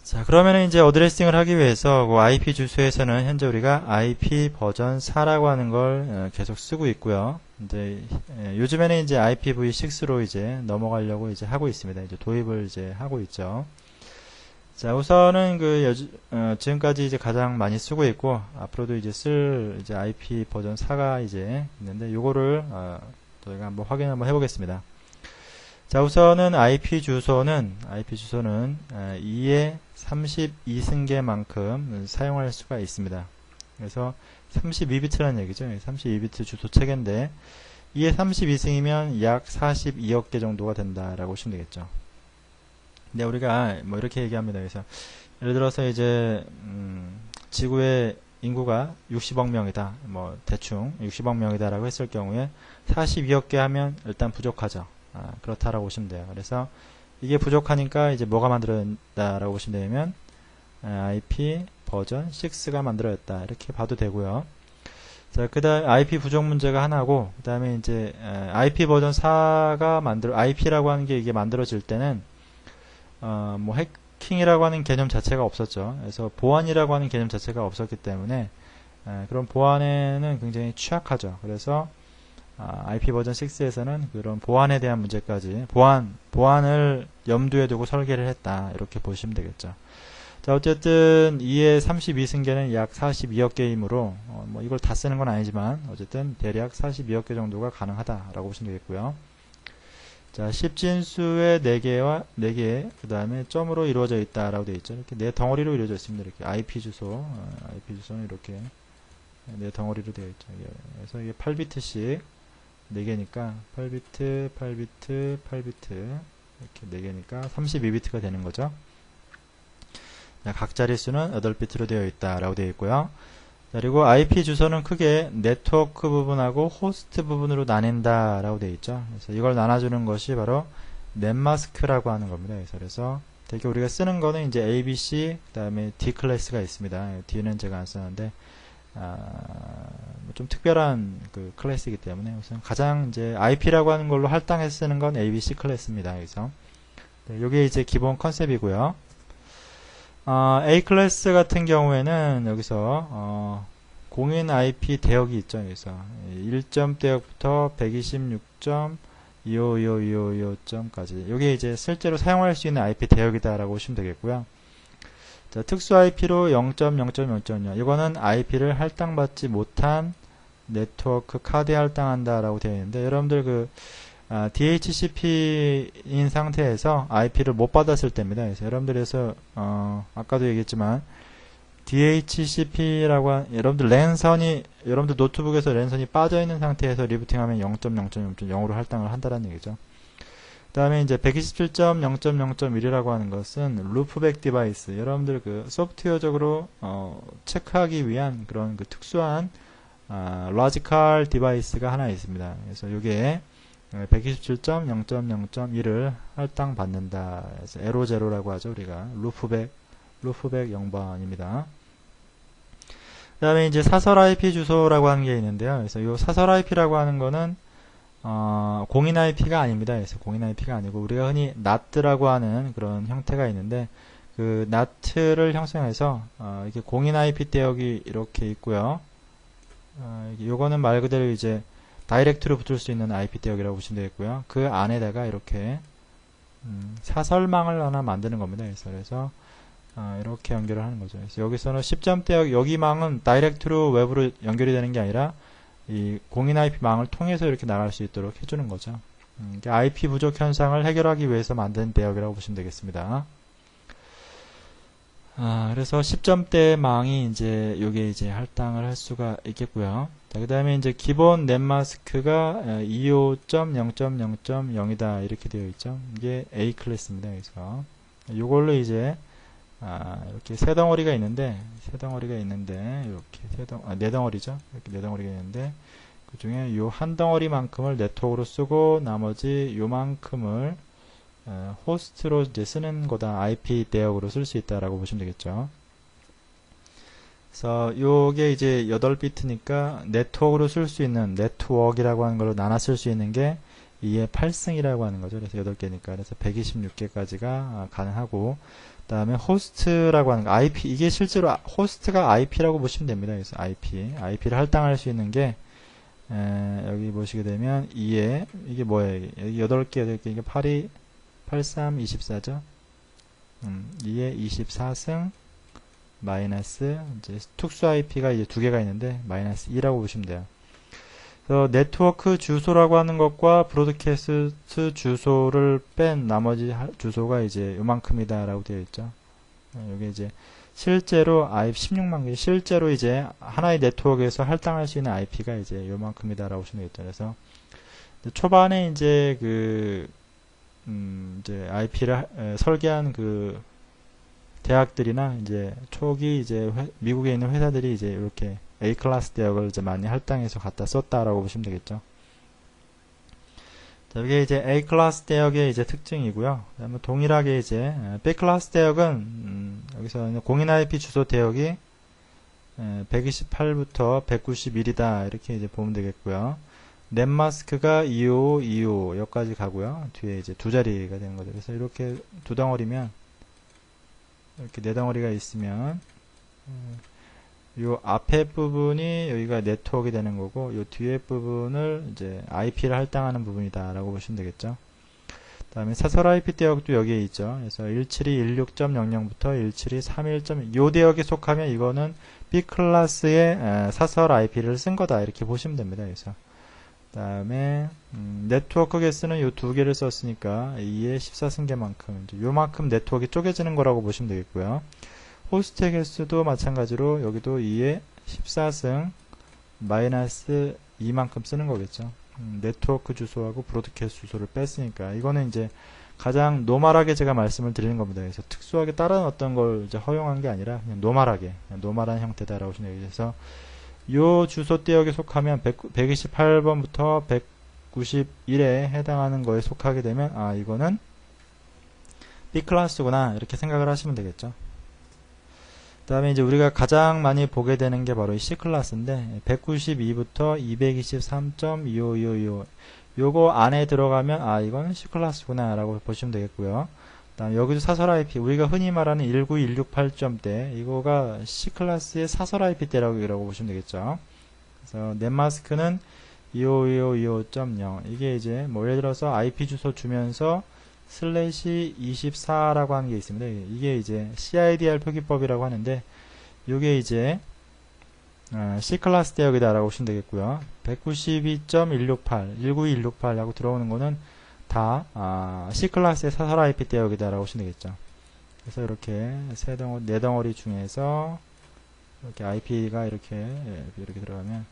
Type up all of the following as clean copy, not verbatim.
자, 그러면은 이제 어드레싱을 하기 위해서 그 IP 주소에서는 현재 우리가 IP 버전 4라고 하는 걸 계속 쓰고 있고요. 이제 요즘에는 이제 IPv6로 이제 넘어가려고 이제 하고 있습니다. 이제 도입을 이제 하고 있죠. 자, 우선은 지금까지 이제 가장 많이 쓰고 있고 앞으로도 이제 쓸 이제 IP 버전 4가 이제 있는데 요거를 저희가 한번 확인 한번 해보겠습니다. 자, 우선은 IP 주소는 2의 32승계만큼 사용할 수가 있습니다. 그래서 32비트라는 얘기죠. 32비트 주소 체계인데 2의 32승이면 약 42억 개 정도가 된다라고 보시면 되겠죠. 근데 우리가 뭐 이렇게 얘기합니다. 그래서 예를 들어서 이제 지구의 인구가 60억 명이다. 뭐 대충 60억 명이다라고 했을 경우에 42억 개 하면 일단 부족하죠. 그렇다라고 보시면 돼요. 그래서 이게 부족하니까 이제 뭐가 만들어졌다라고 보시면 되면 IP 버전 6가 만들어졌다 이렇게 봐도 되고요. 자, 그다음 IP 부족 문제가 하나고, 그다음에 이제 IP 버전 4가 IP라고 하는 게 이게 만들어질 때는 뭐 해킹이라고 하는 개념 자체가 없었죠. 그래서 보안이라고 하는 개념 자체가 없었기 때문에 그런 보안에는 굉장히 취약하죠. 그래서 IP 버전 6에서는 그런 보안에 대한 문제까지 보안을 염두에 두고 설계를 했다 이렇게 보시면 되겠죠. 자, 어쨌든 2의 32승계는 약 42억 개이므로 뭐 이걸 다 쓰는 건 아니지만 어쨌든 대략 42억 개 정도가 가능하다라고 보시면 되겠고요. 자, 10진수의 4개 그 다음에 점으로 이루어져 있다라고 되어 있죠. 이렇게 4덩어리로 이루어져 있습니다. 이렇게 IP 주소는 이렇게 4덩어리로 되어 있죠. 그래서 이게 8비트씩 4개니까 8비트, 8비트, 8비트 이렇게 4개니까 32비트가 되는 거죠. 자, 각 자릿수는 8비트로 되어 있다라고 되어 있고요. 자, 그리고 IP 주소는 크게 네트워크 부분하고 호스트 부분으로 나뉜다라고 되어 있죠. 그래서 이걸 나눠주는 것이 바로 넷마스크라고 하는 겁니다. 그래서 되게 우리가 쓰는 거는 이제 ABC 그 다음에 D 클래스가 있습니다. D는 제가 안 쓰는데 좀 특별한 그 클래스이기 때문에 우선 가장 이제 IP라고 하는 걸로 할당해서 쓰는 건 ABC 클래스입니다. 그래서 이게 이제 기본 컨셉이고요. A 클래스 같은 경우에는 여기서 공인 IP 대역이 있죠. 여기서 1점 대역부터 126.2552525.까지 이게 이제 실제로 사용할 수 있는 IP 대역이다라고 보시면 되겠고요. 자, 특수 IP로 0.0.0.0 이거는 IP를 할당받지 못한 네트워크 카드에 할당한다라고 되어 있는데 여러분들 DHCP인 상태에서 IP를 못 받았을 때입니다. 그래서 여러분들에서 아까도 얘기했지만 DHCP라고 여러분들 노트북에서 랜선이 빠져 있는 상태에서 리부팅하면 0.0.0.0으로 할당을 한다는 얘기죠. 그 다음에 이제 127.0.0.1이라고 하는 것은 루프백 디바이스. 여러분들 그 소프트웨어적으로 체크하기 위한 그런 그 특수한 로지컬 디바이스가 하나 있습니다. 그래서 이게 127.0.0.1을 할당받는다. 그래서 에로0라고 하죠. 우리가 루프백 0번입니다. 그 다음에 이제 사설 IP 주소라고 하는 게 있는데요. 그래서 이 사설 IP라고 하는 거는 공인 IP가 아닙니다. 그래서 공인 IP가 아니고 우리가 흔히 NAT라고 하는 그런 형태가 있는데 그 NAT를 형성해서 이게 공인 IP 대역이 이렇게 있고요. 요거는 말 그대로 이제 다이렉트로 붙을 수 있는 IP 대역이라고 보시면 되겠고요. 그 안에다가 이렇게 사설망을 하나 만드는 겁니다. 그래서 이렇게 연결을 하는 거죠. 그래서 여기서는 10점 대역 여기 망은 다이렉트로 웹으로 연결이 되는 게 아니라 이 공인 IP 망을 통해서 이렇게 나갈 수 있도록 해주는 거죠. IP 부족 현상을 해결하기 위해서 만든 대역이라고 보시면 되겠습니다. 그래서 10점대 망이 이제 요게 이제 할당을 할 수가 있겠고요. 그 다음에 이제 기본 넷마스크가 25.0.0.0이다 이렇게 되어 있죠. 이게 A 클래스입니다. 그래서 요걸로 이제 이렇게 세 덩어리가 있는데 이렇게 네 덩어리죠. 이렇게 네 덩어리가 있는데 그 중에 요 한 덩어리만큼을 네트워크로 쓰고 나머지 요만큼을 호스트로 이제 쓰는 거다. IP 대역으로 쓸 수 있다라고 보시면 되겠죠. 그래서 요게 이제 8비트니까 네트워크로 쓸 수 있는 네트워크이라고 하는 걸로 나눠 쓸 수 있는 게 2의 8승이라고 하는 거죠. 그래서 8개니까. 그래서 126개까지가 가능하고, 그 다음에 호스트라고 하는 거, IP, 이게 실제로 호스트가 IP라고 보시면 됩니다. 그래서 IP를 할당할 수 있는 게, 여기 보시게 되면 2에, 이게 뭐예요? 여기 8개, 이게 8이, 83, 24죠? 2에 24승, 마이너스, 이제 특수 IP가 이제 2개가 있는데, 마이너스 2라고 보시면 돼요. 그래서 네트워크 주소라고 하는 것과 브로드캐스트 주소를 뺀 나머지 주소가 이제 요만큼이다 라고 되어 있죠. 여기 이제 실제로 IP16만 개, 실제로 이제 하나의 네트워크에서 할당할 수 있는 IP가 이제 요만큼이다 라고 보시면 되겠죠. 그래서 초반에 이제 이제 IP를 설계한 대학들이나 이제 초기 이제 미국에 있는 회사들이 이제 이렇게 A 클래스 대역을 이제 많이 할당해서 갖다 썼다라고 보시면 되겠죠. 자, 이게 이제 A 클래스 대역의 이제 특징이고요. 그다음에 동일하게 이제 B 클래스 대역은 여기서 공인 IP 주소 대역이 128부터 191이다 이렇게 이제 보면 되겠고요. 넷마스크가 255, 255 여기까지 가고요. 뒤에 이제 두 자리가 되는 거죠. 그래서 이렇게 두 덩어리면 이렇게 네 덩어리가 있으면 요 앞에 부분이 여기가 네트워크가 되는 거고 요 뒤에 부분을 이제 IP를 할당하는 부분이다 라고 보시면 되겠죠. 그 다음에 사설 IP 대역도 여기에 있죠. 그래서 172.16.00부터 172.31. 요 대역에 속하면 이거는 B 클래스의 사설 IP를 쓴 거다 이렇게 보시면 됩니다. 그래서 그 다음에 네트워크 개수는 요 두 개를 썼으니까 2의 14승계만큼 이제 요만큼 네트워크가 쪼개지는 거라고 보시면 되겠고요. 호스트 개수도 마찬가지로 여기도 2의 14승 마이너스 2만큼 쓰는 거겠죠. 네트워크 주소하고 브로드캐스트 주소를 뺐으니까 이거는 이제 가장 노멀하게 제가 말씀을 드리는 겁니다. 그래서 특수하게 다른 어떤 걸 이제 허용한 게 아니라 그냥 노멀한 형태다라고 보시면 되겠죠. 그래서 요 주소 대역에 속하면 128번부터 191에 해당하는 거에 속하게 되면 아 이거는 B 클래스구나 이렇게 생각을 하시면 되겠죠. 그 다음에 이제 우리가 가장 많이 보게 되는 게 바로 이 C 클래스인데 192부터 223.25255 요거 안에 들어가면 아 이거는 C 클래스구나 라고 보시면 되겠고요. 그 다음에 여기도 사설 IP 우리가 흔히 말하는 19168점대 이거가 C 클래스의 사설 IP 대라고 보시면 되겠죠. 그래서 넷마스크는 255.25.0 이게 이제 뭐 예를 들어서 IP 주소 주면서 슬래시 24라고 하는 게 있습니다. 이게 이제 CIDR 표기법이라고 하는데 이게 이제 C 클래스 대역이다 라고 보시면 되겠고요. 192.168 19168라고 들어오는 거는 다 C 클래스의 사설 IP 대역이다 라고 보시면 되겠죠. 그래서 이렇게 네 덩어리 중에서 이렇게 IP가 이렇게 들어가면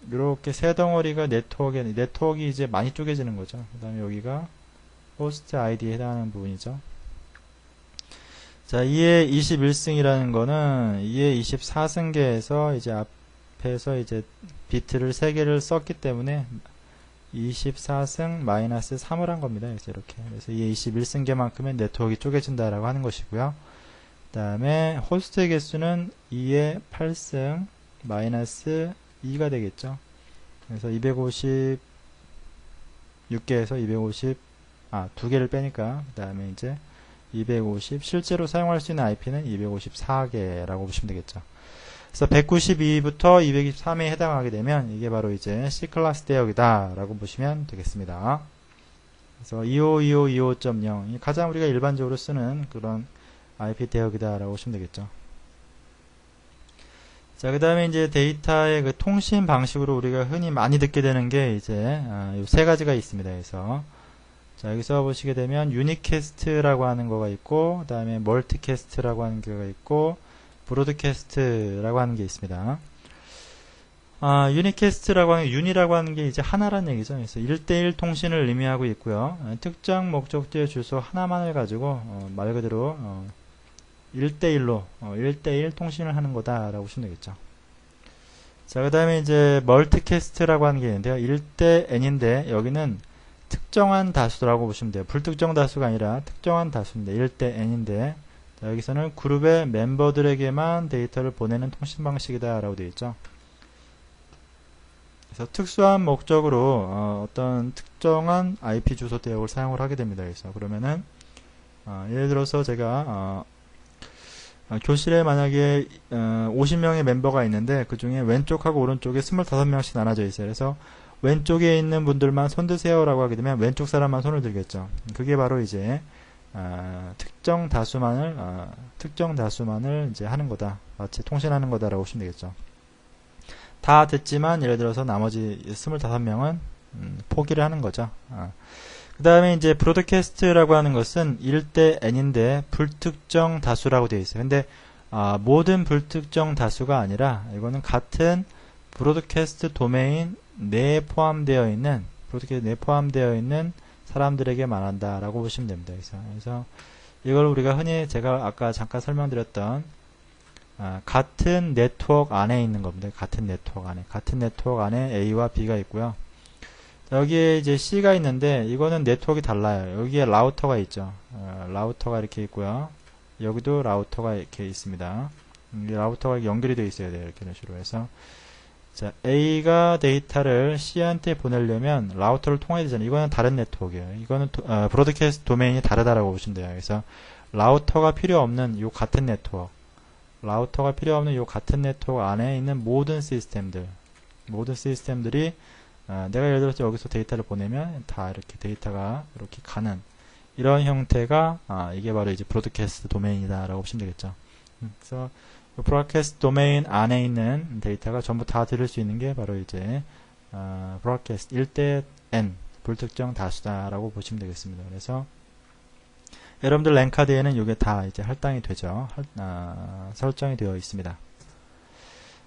이렇게 세 덩어리가 네트워크 이제 많이 쪼개지는 거죠. 그 다음에 여기가 호스트 아이디에 해당하는 부분이죠. 자, 2의 21승이라는 거는 2의 24승계에서 이제 앞에서 이제 비트를 3개를 썼기 때문에 24승 마이너스 3을 한 겁니다. 그래서 이렇게. 그래서 2의 21승계만큼은 네트워크가 쪼개진다라고 하는 것이고요. 그 다음에 호스트의 개수는 2의 8승 마이너스 2가 되겠죠. 그래서 256개에서 2개를 빼니까 그 다음에 이제 250 실제로 사용할 수 있는 IP는 254개라고 보시면 되겠죠. 그래서 192부터 223에 해당하게 되면 이게 바로 이제 C 클래스 대역이다 라고 보시면 되겠습니다. 그래서 25.25.0 가장 우리가 일반적으로 쓰는 그런 IP 대역이다 라고 보시면 되겠죠. 자, 그 다음에 이제 데이터의 그 통신 방식으로 우리가 흔히 많이 듣게 되는 게 이제 요 세 가지가 있습니다. 그래서 자, 여기서 보시게 되면 유니캐스트라고 하는 거가 있고 그 다음에 멀티캐스트라고 하는 거가 있고 브로드캐스트라고 하는 게 있습니다. 유니캐스트라고 하는 유니라고 하는 게 이제 하나란 얘기죠. 그래서 1대1 통신을 의미하고 있고요. 특정 목적지의 주소 하나만을 가지고 말 그대로 1대1로 1대1 통신을 하는 거다라고 보시면 되겠죠. 자, 그 다음에 이제 멀티캐스트라고 하는 게 있는데요. 1대 n인데 여기는 특정한 다수라고 보시면 돼요. 불특정 다수가 아니라 특정한 다수입니다. 1대 n인데 자, 여기서는 그룹의 멤버들에게만 데이터를 보내는 통신 방식이다 라고 되어 있죠. 그래서 특수한 목적으로 어떤 특정한 IP 주소 대역을 사용을 하게 됩니다. 그래서 그러면은 예를 들어서 제가 교실에 만약에 50명의 멤버가 있는데 그 중에 왼쪽하고 오른쪽에 25명씩 나눠져 있어요. 그래서 왼쪽에 있는 분들만 손 드세요 라고 하게 되면 왼쪽 사람만 손을 들겠죠. 그게 바로 이제 특정 다수만을 이제 하는 거다. 마치 통신하는 거다라고 보시면 되겠죠. 다 됐지만 예를 들어서 나머지 25명은 포기를 하는 거죠. 그 다음에 이제 브로드캐스트라고 하는 것은 1대 n인데 불특정 다수라고 되어 있어요. 근데 모든 불특정 다수가 아니라 이거는 같은 브로드캐스트 도메인 내에 포함되어 있는 사람들에게 말한다라고 보시면 됩니다. 그래서 이걸 우리가 흔히 제가 아까 잠깐 설명드렸던 같은 네트워크 안에 있는 겁니다. 같은 네트워크 안에 A와 B가 있고요. 여기에 이제 C가 있는데 이거는 네트워크가 달라요. 여기에 라우터가 있죠. 라우터가 이렇게 있고요. 여기도 라우터가 이렇게 있습니다. 이 라우터가 연결이 되어 있어야 돼요. 이렇게 이런 식으로 해서 자, A가 데이터를 C한테 보내려면 라우터를 통해야 되잖아요. 이거는 다른 네트워크예요. 이거는 브로드캐스트 도메인이 다르다라고 보시면 돼요. 그래서 라우터가 필요 없는 이 같은 네트워크 안에 있는 모든 시스템들이 내가 예를 들어서 여기서 데이터를 보내면 다 이렇게 데이터가 이렇게 가는 이런 형태가 이게 바로 이제 브로드캐스트 도메인이다라고 보시면 되겠죠. 그래서 브로드캐스트 도메인 안에 있는 데이터가 전부 다 들을 수 있는 게 바로 이제 브로드캐스트 1대 n 불특정 다수다라고 보시면 되겠습니다. 그래서 여러분들 랜카드에는 이게 다 이제 할당이 되죠. 설정이 되어 있습니다.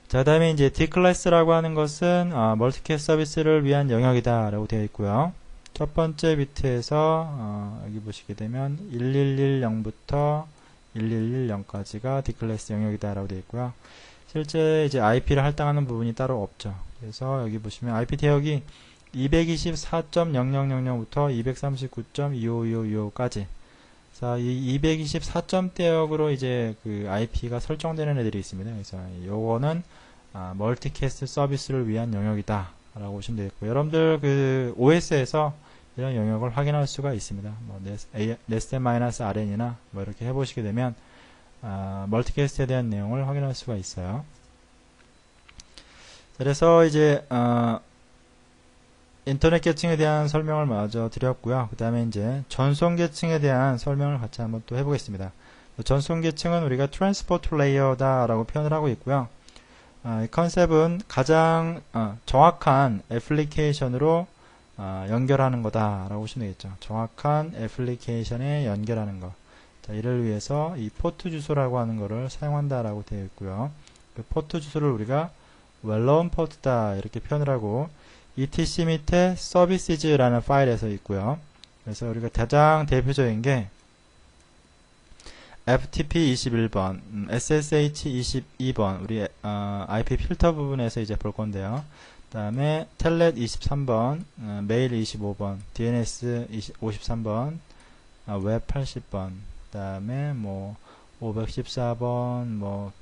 자, 그 다음에 이제 D클래스라고 하는 것은 멀티캐스트 서비스를 위한 영역이다 라고 되어 있고요. 첫 번째 비트에서 여기 보시게 되면 1110부터 1110까지가 D클래스 영역이다 라고 되어 있고요. 실제 이제 IP를 할당하는 부분이 따로 없죠. 그래서 여기 보시면 IP 대역이 224.0000부터 239.25525까지 자, 이 224점 대역으로 이제 그 IP가 설정되는 애들이 있습니다. 그래서 요거는 멀티캐스트 서비스를 위한 영역이다 라고 보시면 되겠고, 여러분들 그 OS에서 이런 영역을 확인할 수가 있습니다. 뭐 -rn이나 뭐 이렇게 해보시게 되면 멀티캐스트에 대한 내용을 확인할 수가 있어요. 그래서 이제 인터넷 계층에 대한 설명을 마저 드렸고요. 그 다음에 이제 전송 계층에 대한 설명을 같이 한번 또 해보겠습니다. 전송 계층은 우리가 트랜스포트 레이어다 라고 표현을 하고 있고요. 이 컨셉은 가장 정확한 애플리케이션으로 연결하는 거다 라고 보시면 되겠죠. 정확한 애플리케이션에 연결하는 것. 자, 이를 위해서 이 포트 주소라고 하는 거를 사용한다 라고 되어 있고요. 그 포트 주소를 우리가 웰known 포트다 이렇게 표현을 하고, etc 밑에 services라는 파일에서 있고요. 그래서 우리가 가장 대표적인 게 FTP 21번, SSH 22번, 우리 IP 필터 부분에서 이제 볼 건데요. 그 다음에 텔넷 23번, 메일 25번, DNS 53번, 웹 80번, 그 다음에 뭐 514번, 뭐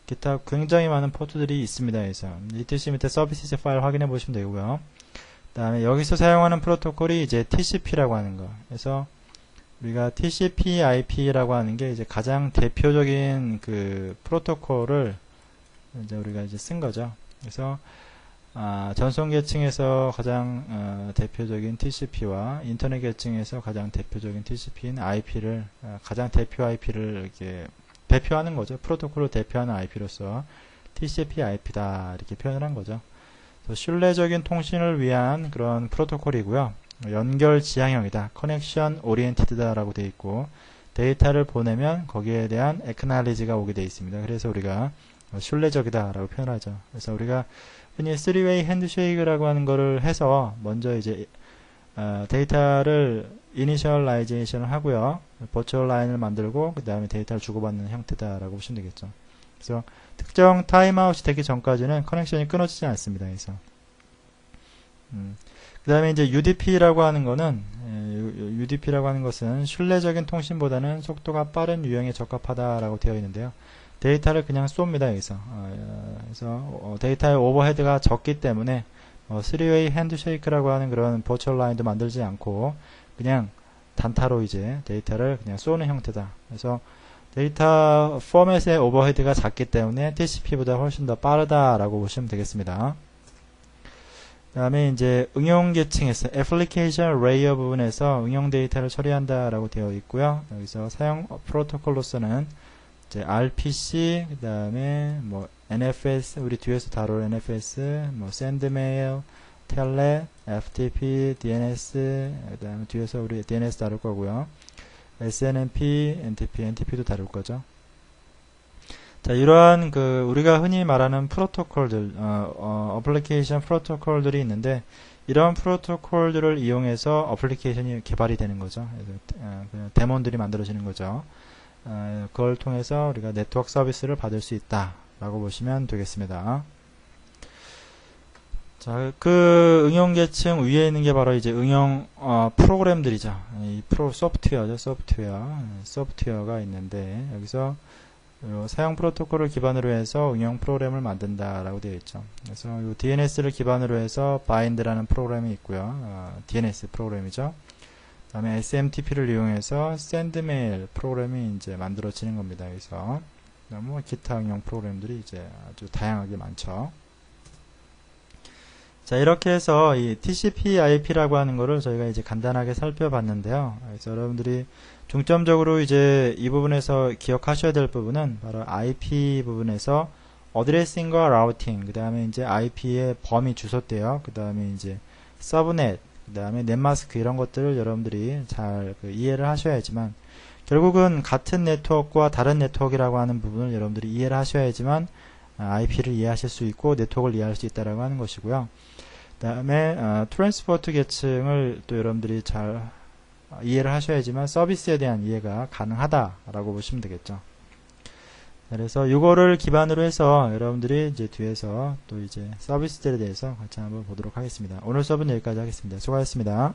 기타 굉장히 많은 포트들이 있습니다. 그래서 etc 밑에 서비스 파일 확인해 보시면 되고요. 그 다음에 여기서 사용하는 프로토콜이 이제 TCP라고 하는 거. 그래서 우리가 TCP/IP라고 하는 게 이제 가장 대표적인 그 프로토콜을 이제 우리가 이제 쓴 거죠. 그래서 전송 계층에서 가장 대표적인 TCP와 인터넷 계층에서 가장 대표적인 TCP인 IP를 가장 대표 IP를 이렇게 대표하는 거죠. 프로토콜을 대표하는 IP로서 TCP/IP다 이렇게 표현을 한 거죠. 신뢰적인 통신을 위한 그런 프로토콜이고요. 연결 지향형이다. 커넥션 오리엔티드다 라고 되어 있고, 데이터를 보내면 거기에 대한 acknowledge가 오게 되어 있습니다. 그래서 우리가 신뢰적이다 라고 표현하죠. 그래서 우리가 흔히 3-way 핸드쉐이크라고 하는 거를 해서 먼저 이제 데이터를 이니셜라이제이션을 하고요. 버추얼 라인을 만들고 그 다음에 데이터를 주고받는 형태다라고 보시면 되겠죠. 그래서 특정 타임아웃이 되기 전까지는 커넥션이 끊어지지 않습니다. 그래서 그 다음에 이제 UDP라고 하는 거는 UDP라고 하는 것은 신뢰적인 통신보다는 속도가 빠른 유형에 적합하다라고 되어 있는데요. 데이터를 그냥 쏩니다. 여기서 그래서 데이터의 오버헤드가 적기 때문에 3way 핸드쉐이크라고 하는 그런 버추얼 라인도 만들지 않고 그냥 단타로 이제 데이터를 그냥 쏘는 형태다. 그래서 데이터 포맷의 오버헤드가 작기 때문에 TCP보다 훨씬 더 빠르다라고 보시면 되겠습니다. 그 다음에 이제 응용 계층에서 애플리케이션 레이어 부분에서 응용 데이터를 처리한다라고 되어 있고요. 여기서 사용 프로토콜로서는 이제 RPC, 그 다음에 뭐 NFS, 우리 뒤에서 다룰 NFS, 뭐 샌드메일, 텔넷, FTP, DNS, 그 다음에 뒤에서 우리 DNS 다룰 거고요. SNMP, NTP도 다룰 거죠. 자, 이러한 우리가 흔히 말하는 프로토콜들, 어플리케이션 프로토콜들이 있는데, 이런 프로토콜들을 이용해서 어플리케이션이 개발이 되는 거죠. 그래서, 그냥 데몬들이 만들어지는 거죠. 그걸 통해서 우리가 네트워크 서비스를 받을 수 있다라고 보시면 되겠습니다. 자, 그 응용 계층 위에 있는 게 바로 이제 응용 프로그램들이죠. 이 소프트웨어죠. 소프트웨어가 있는데 여기서 사용 프로토콜을 기반으로 해서 응용 프로그램을 만든다라고 되어 있죠. 그래서 이 DNS를 기반으로 해서 bind라는 프로그램이 있고요. DNS 프로그램이죠. 그다음에 SMTP를 이용해서 샌드메일 프로그램이 이제 만들어지는 겁니다. 그래서 뭐 기타 응용 프로그램들이 이제 아주 다양하게 많죠. 자, 이렇게 해서 이 TCP/IP라고 하는 거를 저희가 이제 간단하게 살펴봤는데요. 그래서 여러분들이 중점적으로 이제 이 부분에서 기억하셔야 될 부분은 바로 IP 부분에서 어드레싱과 라우팅, 그 다음에 이제 IP의 범위 주소대요. 그 다음에 이제 서브넷, 그 다음에 넷마스크 이런 것들을 여러분들이 잘 이해를 하셔야지만 결국은 같은 네트워크와 다른 네트워크라고 하는 부분을 여러분들이 이해를 하셔야지만 IP를 이해하실 수 있고 네트워크를 이해할 수 있다라고 하는 것이고요. 그 다음에 트랜스포트 계층을 또 여러분들이 잘 이해를 하셔야지만 서비스에 대한 이해가 가능하다라고 보시면 되겠죠. 그래서 이거를 기반으로 해서 여러분들이 이제 뒤에서 또 이제 서비스들에 대해서 같이 한번 보도록 하겠습니다. 오늘 수업은 여기까지 하겠습니다. 수고하셨습니다.